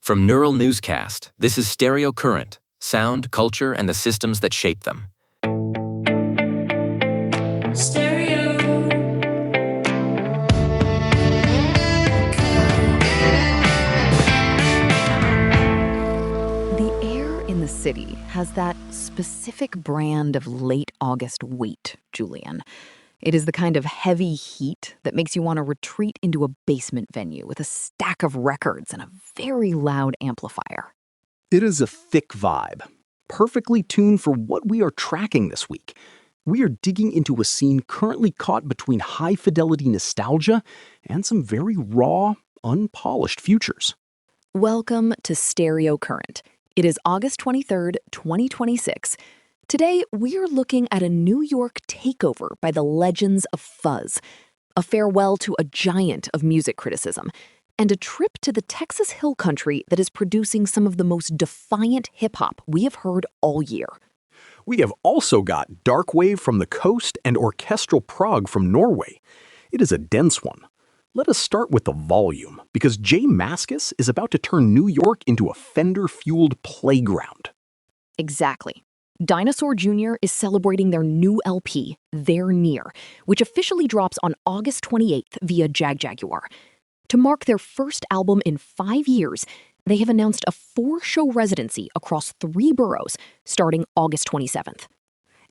From Neural Newscast, this is Stereo Current, sound, culture, and the systems that shape them. Stereo. The air in the city has that specific brand of late August weight, Julian. It is the kind of heavy heat that makes you want to retreat into a basement venue with a stack of records and a very loud amplifier. It is a thick vibe, perfectly tuned for what we are tracking this week. We are digging into a scene currently caught between high-fidelity nostalgia and some very raw, unpolished futures. Welcome to Stereo Current. It is August 23rd, 2026. Today, we're looking at a New York takeover by the legends of fuzz, a farewell to a giant of music criticism, and a trip to the Texas Hill Country that is producing some of the most defiant hip-hop we have heard all year. We have also got Darkwave from the coast and orchestral prog from Norway. It is a dense one. Let us start with the volume, because J Mascis is about to turn New York into a Fender-fueled playground. Exactly. Dinosaur Jr. is celebrating their new LP, They're Near, which officially drops on August 28th via Jaguar. To mark their first album in 5 years, they have announced a 4-show residency across 3 boroughs starting August 27th.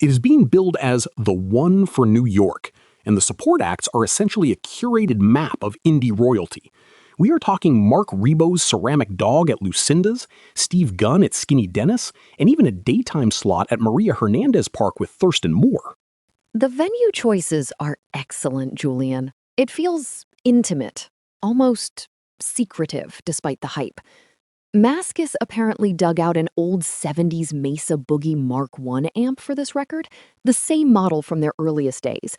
It is being billed as the one for New York, and the support acts are essentially a curated map of indie royalty. We are talking Mark Rebo's Ceramic Dog at Lucinda's, Steve Gunn at Skinny Dennis, and even a daytime slot at Maria Hernandez Park with Thurston Moore. The venue choices are excellent, Julian. It feels intimate, almost secretive despite the hype. Mascis apparently dug out an old 70s Mesa Boogie Mark I amp for this record, the same model from their earliest days.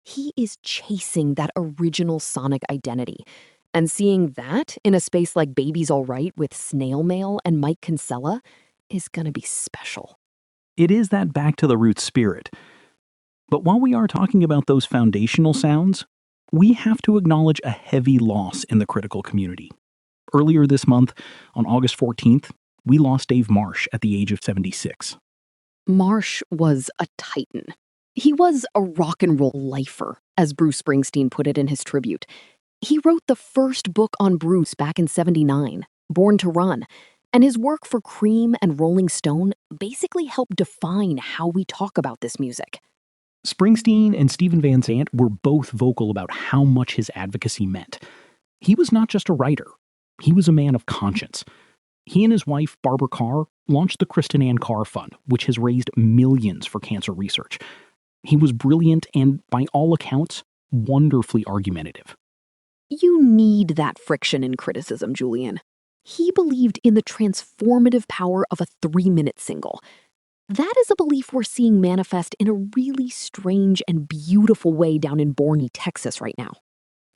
He is chasing that original sonic identity. And seeing that in a space like Baby's All Right with Snail Mail and Mike Kinsella is going to be special. It is that back to the roots spirit. But while we are talking about those foundational sounds, we have to acknowledge a heavy loss in the critical community. Earlier this month, on August 14th, we lost Dave Marsh at the age of 76. Marsh was a titan. He was a rock and roll lifer, as Bruce Springsteen put it in his tribute. He wrote the first book on Bruce back in '79, Born to Run, and his work for Cream and Rolling Stone basically helped define how we talk about this music. Springsteen and Stephen Van Zandt were both vocal about how much his advocacy meant. He was not just a writer. He was a man of conscience. He and his wife, Barbara Carr, launched the Kristen Ann Carr Fund, which has raised millions for cancer research. He was brilliant and, by all accounts, wonderfully argumentative. You need that friction in criticism, Julian. He believed in the transformative power of a 3-minute single. That is a belief we're seeing manifest in a really strange and beautiful way down in Boerne, Texas right now.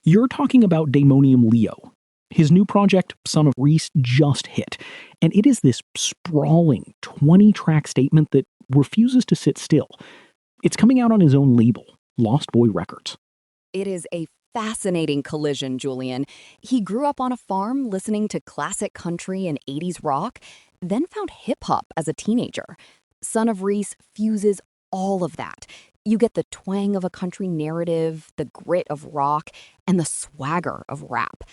You're talking about Daemoniumleo. His new project, Son of Reese, just hit, and it is this sprawling 20-track statement that refuses to sit still. It's coming out on his own label, Lost Boy Records. It is a fascinating collision, Julian. He grew up on a farm listening to classic country and 80s rock, then found hip-hop as a teenager. Son of Reese fuses all of that. You get the twang of a country narrative, the grit of rock, and the swagger of rap.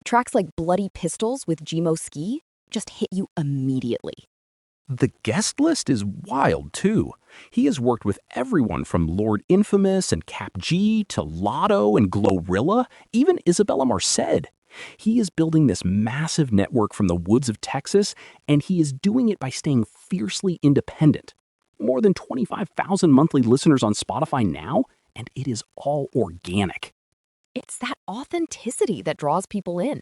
Tracks like Bloody Pistols with Gmo Ski just hit you immediately. The guest list is wild, too. He has worked with everyone from Lord Infamous and Cap G to Lotto and Glorilla, even Isabella Merced. He is building this massive network from the woods of Texas, and he is doing it by staying fiercely independent. More than 25,000 monthly listeners on Spotify now, and it is all organic. It's that authenticity that draws people in.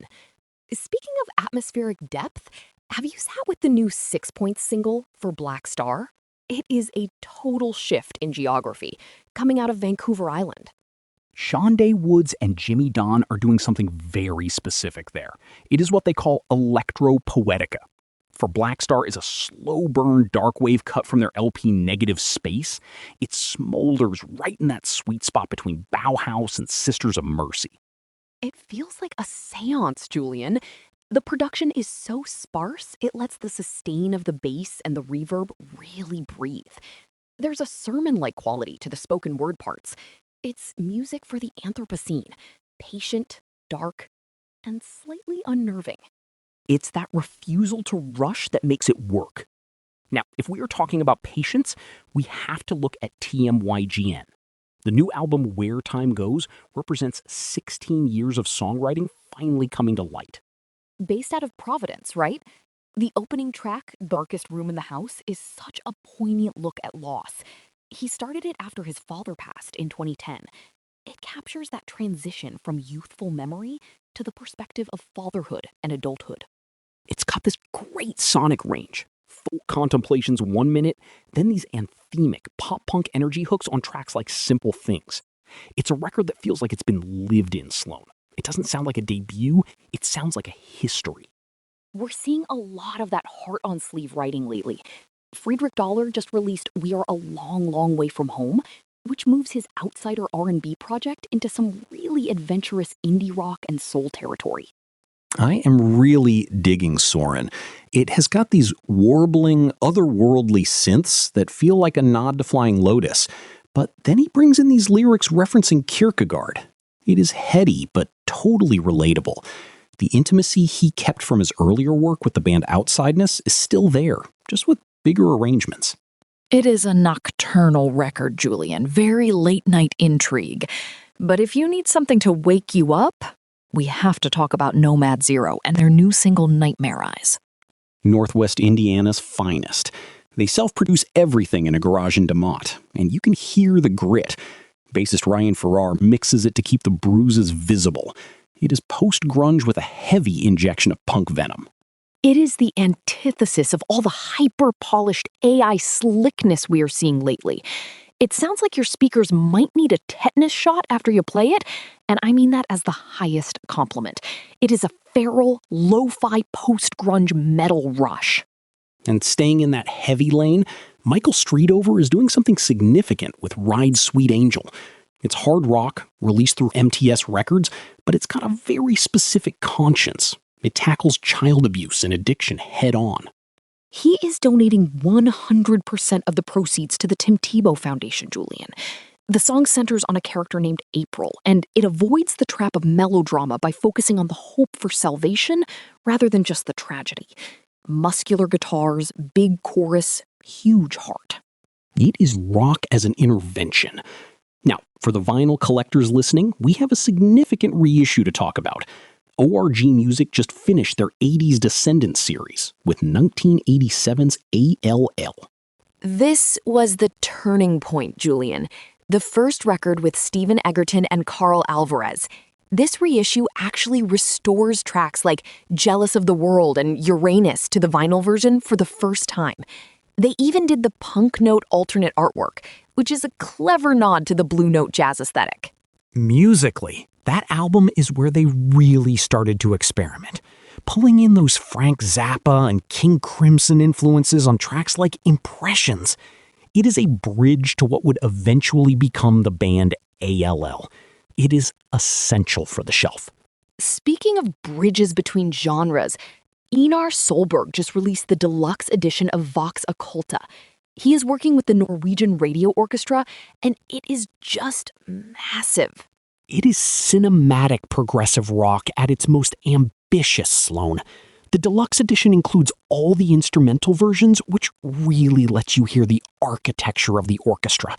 Speaking of atmospheric depth, have you sat with the new SIXPOINTS single for Black Star? It is a total shift in geography, coming out of Vancouver Island. Shonda Woods and Jimmy Don are doing something very specific there. It is what they call electro-poetica. For Black Star is a slow-burn Darkwave cut from their LP Negative Space. It smolders right in that sweet spot between Bauhaus and Sisters of Mercy. It feels like a seance, Julian. The production is so sparse, it lets the sustain of the bass and the reverb really breathe. There's a sermon-like quality to the spoken word parts. It's music for the Anthropocene, patient, dark, and slightly unnerving. It's that refusal to rush that makes it work. Now, if we are talking about patience, we have to look at TMYGN. The new album Where Time Goes represents 16 years of songwriting finally coming to light. Based out of Providence, right? The opening track, Darkest Room in the House, is such a poignant look at loss. He started it after his father passed in 2010. It captures that transition from youthful memory to the perspective of fatherhood and adulthood. It's got this great sonic range. Folk contemplations 1 minute, then these anthemic pop-punk energy hooks on tracks like Simple Things. It's a record that feels like it's been lived in, Sloan. It doesn't sound like a debut, it sounds like a history. We're seeing a lot of that heart-on-sleeve writing lately. Friedrich Dollar just released We Are a Long, Long Way From Home, which moves his outsider R&B project into some really adventurous indie rock and soul territory. I am really digging Soren. It has got these warbling, otherworldly synths that feel like a nod to Flying Lotus, but then he brings in these lyrics referencing Kierkegaard. It is heady, but totally relatable. The intimacy he kept from his earlier work with the band Outsideness is still there, just with bigger arrangements. It is a nocturnal record, Julian, very late-night intrigue. But if you need something to wake you up, we have to talk about Nomad Zero and their new single Nightmare Eyes. Northwest Indiana's finest. They self-produce everything in a garage in DeMott, and you can hear the grit. Bassist Ryan Farrar mixes it to keep the bruises visible. It is post-grunge with a heavy injection of punk venom. It is the antithesis of all the hyper-polished AI slickness we are seeing lately. It sounds like your speakers might need a tetanus shot after you play it, and I mean that as the highest compliment. It is a feral, lo-fi post-grunge metal rush. And staying in that heavy lane, Michael Streetover is doing something significant with Ride Sweet Angel. It's hard rock, released through MTS Records, but it's got a very specific conscience. It tackles child abuse and addiction head on. He is donating 100% of the proceeds to the Tim Tebow Foundation, Julian. The song centers on a character named April, and it avoids the trap of melodrama by focusing on the hope for salvation rather than just the tragedy. Muscular guitars, big chorus, huge heart. It is rock as an intervention. Now, for the vinyl collectors listening, we have a significant reissue to talk about. ORG Music just finished their 80s Descendents series with 1987's ALL. This was the turning point, Julian. The first record with Stephen Egerton and Carl Alvarez. This reissue actually restores tracks like Jealous of the World and Uranus to the vinyl version for the first time. They even did the punk note alternate artwork, which is a clever nod to the Blue Note jazz aesthetic. Musically, that album is where they really started to experiment, pulling in those Frank Zappa and King Crimson influences on tracks like Impressions. It is a bridge to what would eventually become the band ALL. It is essential for the shelf. Speaking of bridges between genres, Einar Solberg just released the deluxe edition of Vox Occulta. He is working with the Norwegian Radio Orchestra, and it is just massive. It is cinematic progressive rock at its most ambitious, Sloan. The deluxe edition includes all the instrumental versions, which really lets you hear the architecture of the orchestra.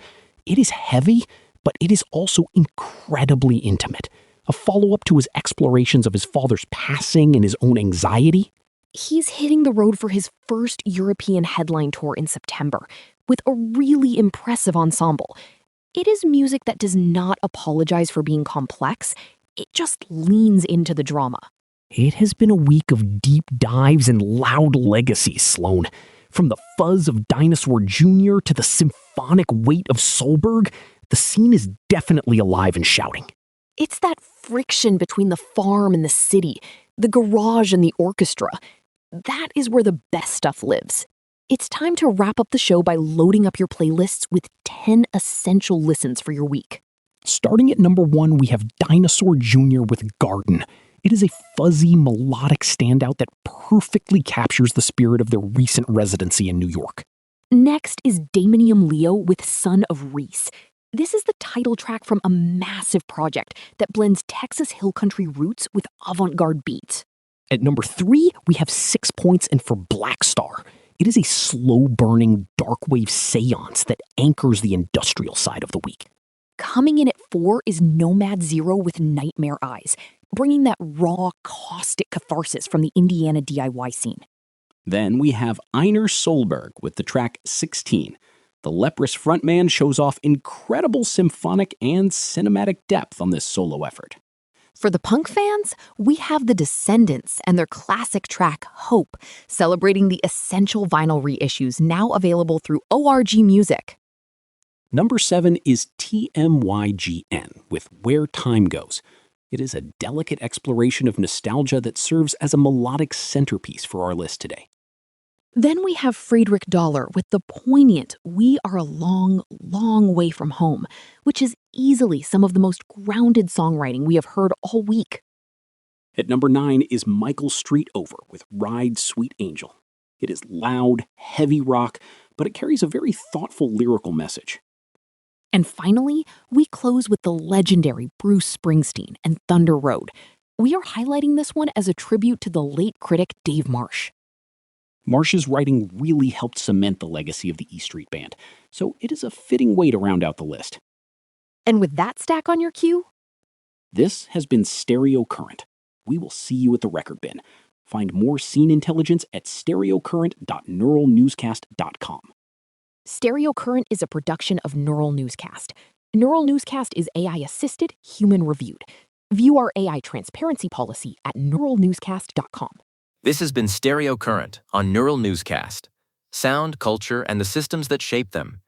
It is heavy, but it is also incredibly intimate. A follow-up to his explorations of his father's passing and his own anxiety. He's hitting the road for his first European headline tour in September, with a really impressive ensemble. It is music that does not apologize for being complex, it just leans into the drama. It has been a week of deep dives and loud legacies, Sloan. From the fuzz of Dinosaur Jr. to the symphonic weight of Solberg, the scene is definitely alive and shouting. It's that friction between the farm and the city, the garage and the orchestra. That is where the best stuff lives. It's time to wrap up the show by loading up your playlists with 10 essential listens for your week. Starting at number 1, we have Dinosaur Jr. with Garden. It is a fuzzy, melodic standout that perfectly captures the spirit of their recent residency in New York. Next is Daemoniumleo with Son of Reese. This is the title track from a massive project that blends Texas hill country roots with avant-garde beats. At number 3, we have 6 Points and for Black Star. It is a slow-burning, darkwave seance that anchors the industrial side of the week. Coming in at 4 is Nomad Zero with Nightmare Eyes, bringing that raw, caustic catharsis from the Indiana DIY scene. Then we have Einar Solberg with the track 16. The leprous frontman shows off incredible symphonic and cinematic depth on this solo effort. For the punk fans, we have the Descendents and their classic track, Hope, celebrating the essential vinyl reissues now available through ORG Music. Number 7 is TMYGN with Where Time Goes. It is a delicate exploration of nostalgia that serves as a melodic centerpiece for our list today. Then we have Friedrich Dollar with the poignant We Are a Long, Long Way From Home, which is easily some of the most grounded songwriting we have heard all week. At number 9 is Michael Street Over with Ride Sweet Angel. It is loud, heavy rock, but it carries a very thoughtful lyrical message. And finally, we close with the legendary Bruce Springsteen and Thunder Road. We are highlighting this one as a tribute to the late critic Dave Marsh. Marsh's writing really helped cement the legacy of the E Street Band, so it is a fitting way to round out the list. And with that stack on your queue, this has been Stereo Current. We will see you at the record bin. Find more scene intelligence at stereocurrent.neuralnewscast.com. Stereo Current is a production of Neural Newscast. Neural Newscast is AI-assisted, human-reviewed. View our AI transparency policy at neuralnewscast.com. This has been Stereo Current on Neural Newscast. Sound, culture, and the systems that shape them.